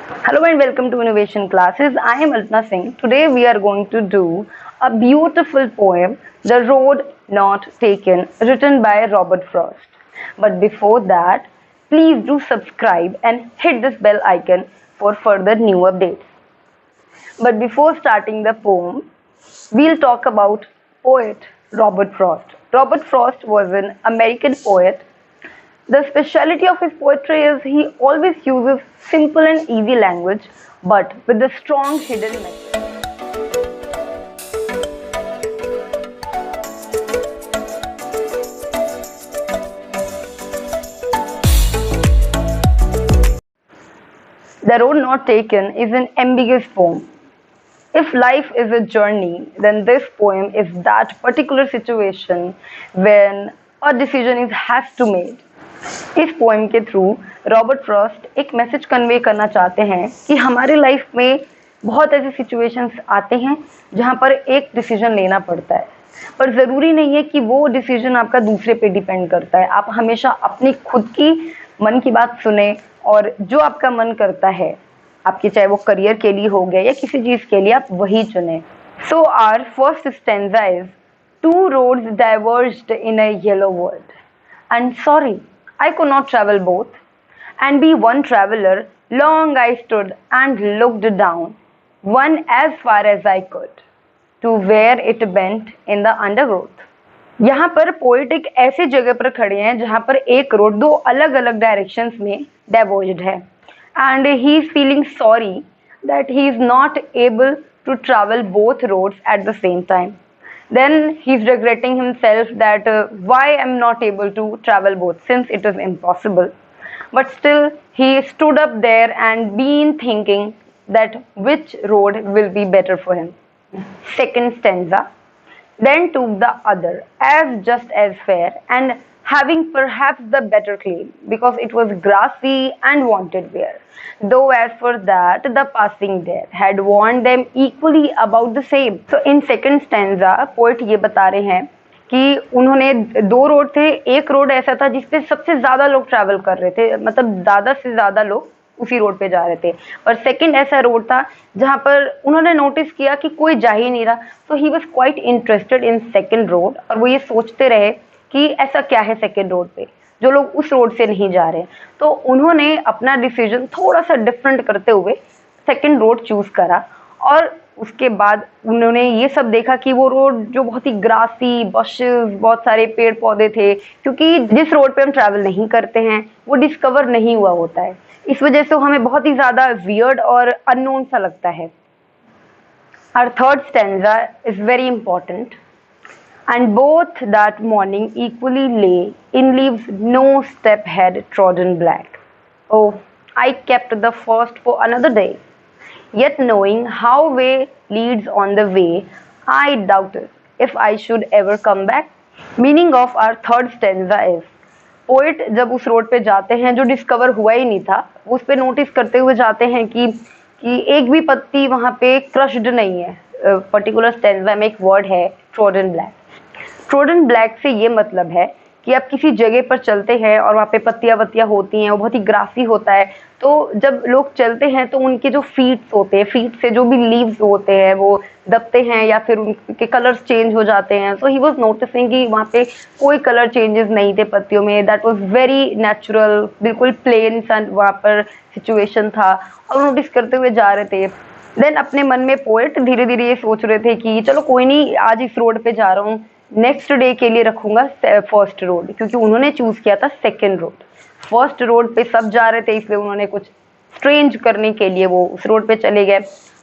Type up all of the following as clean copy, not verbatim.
Hello and welcome to Innovation Classes. I am Alpna Singh. Today we are going to do a beautiful poem, The Road Not Taken, written by Robert Frost. But before that, please do subscribe and hit this bell icon for further new updates. But before starting the poem, we'll talk about poet Robert Frost. Robert Frost was an American poet. The speciality of his poetry is he always uses simple and easy language, but with a strong hidden message. The Road Not Taken is an ambiguous poem. If life is a journey, then this poem is that particular situation when a decision has to made. इस poem के through Robert Frost एक message convey करना चाहते हैं कि हमारे life में बहुत ऐसे सिचुएशंस आते हैं जहां पर एक डिसीजन लेना पड़ता है, पर ज़रूरी नहीं है कि वो डिसीजन आपका दूसरे पे डिपेंड करता है। आप हमेशा अपनी खुद की मन की बात सुने और जो आपका मन करता है, आपकी चाहे वो करियर के लिए हो गया या किसी चीज़ के लिए, आप वही चुने। So our first stanza is two roads diverged in a yellow world and sorry, I could not travel both, and be one traveler. Long I stood and looked down, one as far as I could, to where it bent in the undergrowth. यहाँ पर poet एक ऐसी जगह पर खड़े हैं जहाँ पर एक रोड दो अलग अलग डायरेक्शंस में डाइवर्ज्ड है, and he is feeling sorry that he is not able to travel both roads at the same time. Then he's regretting himself that why I'm not able to travel both since it is impossible. But still he stood up there and been thinking that which road will be better for him. Second stanza. Then took the other as just as fair and having perhaps the better claim because it was grassy and wanted wear. Though as for that the passing there had warned them equally about the same. So in second stanza poet ये बता रहे हैं कि उन्होंने दो road थे, एक road ऐसा था जिसपे सबसे ज्यादा लोग ट्रैवल कर रहे थे, मतलब ज्यादा से ज्यादा लोग उसी रोड पे जा रहे थे, और सेकंड ऐसा रोड था जहां पर उन्होंने नोटिस किया कि कोई जा ही नहीं रहा। So he was quite interested in second road, और वो ये सोचते रहे कि ऐसा क्या है सेकंड रोड पे जो लोग उस रोड से नहीं जा रहे। तो उन्होंने अपना डिसीजन थोड़ा सा डिफरेंट करते हुए सेकंड रोड चूज करा, और उसके बाद उन्होंने ये सब देखा कि वो रोड जो बहुत ही ग्रासी, बशेस, बहुत सारे पेड़ पौधे थे, क्योंकि जिस रोड पे हम ट्रैवल नहीं करते हैं वो डिस्कवर नहीं हुआ होता है, इस वजह से हमें बहुत ही ज्यादा वियर्ड और अननोन सा लगता है। Our third stanza is very important. And both that morning equally lay in leaves, no step had trodden black. Oh, I kept the first for another day, yet knowing how way leads on the way, I doubted if I should ever come back. Meaning of our third stanza is, poet जब उस road पे जाते हैं जो discover हुआ ही नहीं था, उस पे नोटिस करते हुए जाते हैं कि एक भी पत्ती वहाँ पे क्रश्ड नहीं है। पर्टिकुलर स्टैंजा में एक वर्ड है ट्रोडन ब्लैक। ट्रोडन ब्लैक से ये मतलब है कि आप किसी जगह पर चलते हैं और वहाँ पे पत्तियाँ वत्तियाँ होती हैं, वो बहुत ही ग्रासी होता है, तो जब लोग चलते हैं तो उनके जो फीट्स होते हैं, फीट से जो भी लीव्स होते हैं वो दबते हैं या फिर उनके कलर्स चेंज हो जाते हैं। सो ही वाज नोटिसिंग कि वहाँ पे कोई कलर चेंजेस नहीं थे पत्तियों में, दैट वाज वेरी नेचुरल, बिल्कुल प्लेन सा वहाँ पर सिचुएशन था, और नोटिस करते हुए जा रहे थे। देन अपने मन में पोएट धीरे धीरे ये सोच रहे थे कि चलो कोई नहीं, आज इस रोड पे जा रहा हूँ, नेक्स्ट डे के लिए रखूंगा फर्स्ट रोड, क्योंकि उन्होंने चूज किया था सेकंड रोड। फर्स्ट रोड पे सब जा रहे थे, इसलिए उन्होंने कुछ स्ट्रेंज करने के लिए वो उस रोड पे चले गए,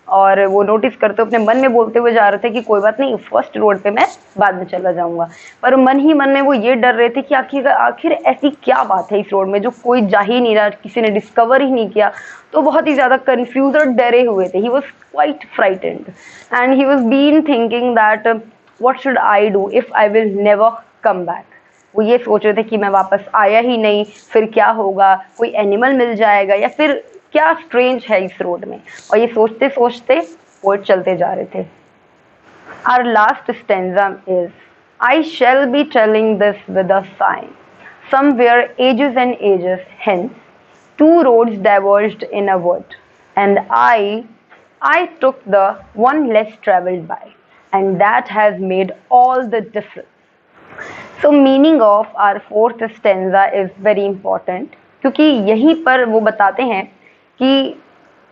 और वो नोटिस करते अपने मन में बोलते हुए जा रहे थे कि कोई बात नहीं, फर्स्ट रोड पे मैं बाद में चला जाऊंगा। पर मन ही मन में वो ये डर रहे थे कि आखिर ऐसी क्या बात है इस रोड में जो कोई जा ही नहीं रहा, किसी ने डिस्कवर ही नहीं किया। तो बहुत ही ज्यादा कंफ्यूज और डरे हुए थे। He was quite frightened and he was been thinking that what should I do if I will never come back. वो ये सोच रहे थे कि मैं वापस आया ही नहीं, फिर क्या होगा, कोई एनिमल मिल जाएगा या फिर क्या स्ट्रेंज है इस रोड में, और ये सोचते सोचते पोएट चलते जा रहे थे। Our last stanza is, I shall be telling this with a sigh, somewhere ages and ages hence, two roads diverged in a wood, and I took the one less traveled by, and that has made all the difference. So meaning of our fourth stanza is very important, क्योंकि यहीं पर वो बताते हैं कि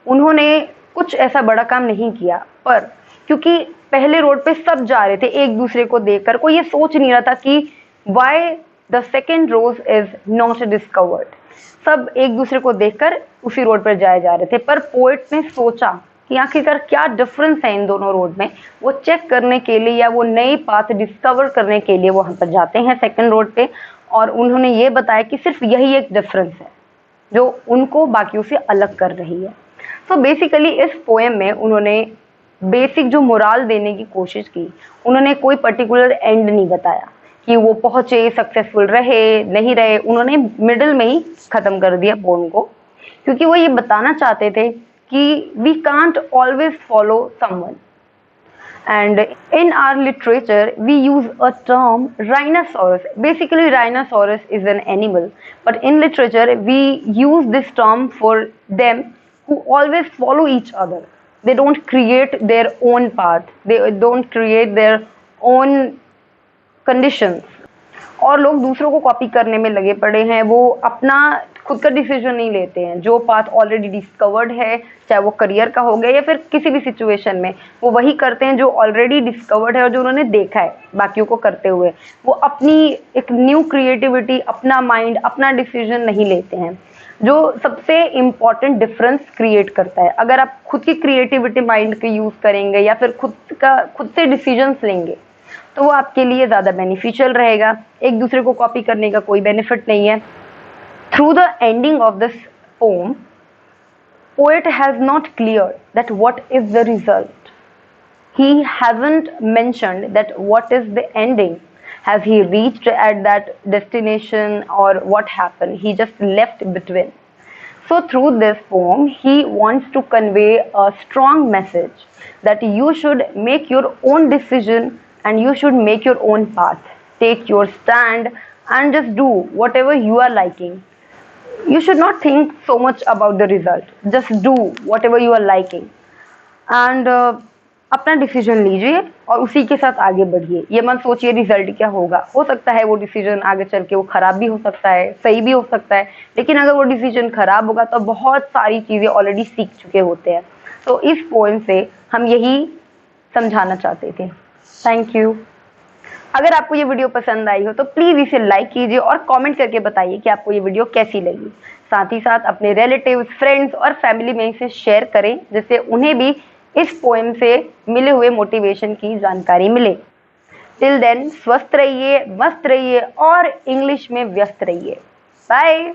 उन्होंने कुछ ऐसा बड़ा काम नहीं किया, पर क्योंकि पहले रोड पे सब जा रहे थे एक दूसरे को देखकर, कोई ये सोच नहीं रहा था कि why the second rose is not discovered. सब एक दूसरे को देखकर उसी रोड पर जाए जा रहे थे, पर पोएट ने सोचा कि आखिरकार क्या डिफरेंस है इन दोनों रोड में, वो चेक करने के लिए या वो नई पाथ डिस्कवर करने के लिए वहां पर जाते हैं सेकंड रोड पे, और उन्होंने ये बताया कि सिर्फ यही एक डिफरेंस है जो उनको बाकियों से अलग कर रही है। सो बेसिकली इस पोएम में उन्होंने बेसिक जो मोरल देने की कोशिश की, उन्होंने कोई पर्टिकुलर एंड नहीं बताया कि वो पहुंचे, सक्सेसफुल रहे नहीं रहे, उन्होंने मिडिल में ही खत्म कर दिया पोएम को, क्योंकि वो ये बताना चाहते थे कि we can't always follow someone, and in our literature we use a term rhinoceros. Basically rhinoceros is an animal, but in literature we use this term for them who always follow each other. They don't create their own path, they don't create their own conditions, और लोग दूसरों को copy करने में लगे पड़े हैं, वो अपना खुद का डिसीजन नहीं लेते हैं। जो पाथ ऑलरेडी डिस्कवर्ड है, चाहे वो करियर का हो गया या फिर किसी भी सिचुएशन में, वो वही करते हैं जो ऑलरेडी डिस्कवर्ड है और जो उन्होंने देखा है बाकियों को करते हुए। वो अपनी एक न्यू क्रिएटिविटी, अपना माइंड, अपना डिसीजन नहीं लेते हैं, जो सबसे इम्पॉर्टेंट डिफरेंस क्रिएट करता है। अगर आप खुद की क्रिएटिविटी माइंड के यूज करेंगे या फिर खुद से डिसीजंस लेंगे, तो वो आपके लिए ज़्यादा बेनिफिशियल रहेगा। एक दूसरे को कॉपी करने का कोई बेनिफिट नहीं है। Through the ending of this pome, poet has not cleared that what is the result. He hasn't mentioned that what is the ending. Has he reached at that destination or what happened? He just left between. So through this poem, he wants to convey a strong message that you should make your own decision and you should make your own path. Take your stand and just do whatever you are liking. You should not think so much about the result. Just do whatever you are liking and अपना decision लीजिए और उसी के साथ आगे बढ़िए। ये मत सोचिए रिजल्ट क्या होगा। हो सकता है वो डिसीजन आगे चल के वो खराब भी हो सकता है, सही भी हो सकता है, लेकिन अगर वो डिसीजन खराब होगा तो बहुत सारी चीज़ें ऑलरेडी सीख चुके होते हैं। तो इस पोएम से हम यही समझाना चाहते थे। Thank you. अगर आपको ये वीडियो पसंद आई हो तो प्लीज़ इसे लाइक कीजिए और कमेंट करके बताइए कि आपको ये वीडियो कैसी लगी। साथ ही साथ अपने रिलेटिव्स, फ्रेंड्स और फैमिली में इसे शेयर करें, जिससे उन्हें भी इस पोएम से मिले हुए मोटिवेशन की जानकारी मिले। टिल देन, स्वस्थ रहिए, मस्त रहिए और इंग्लिश में व्यस्त रहिए। बाय।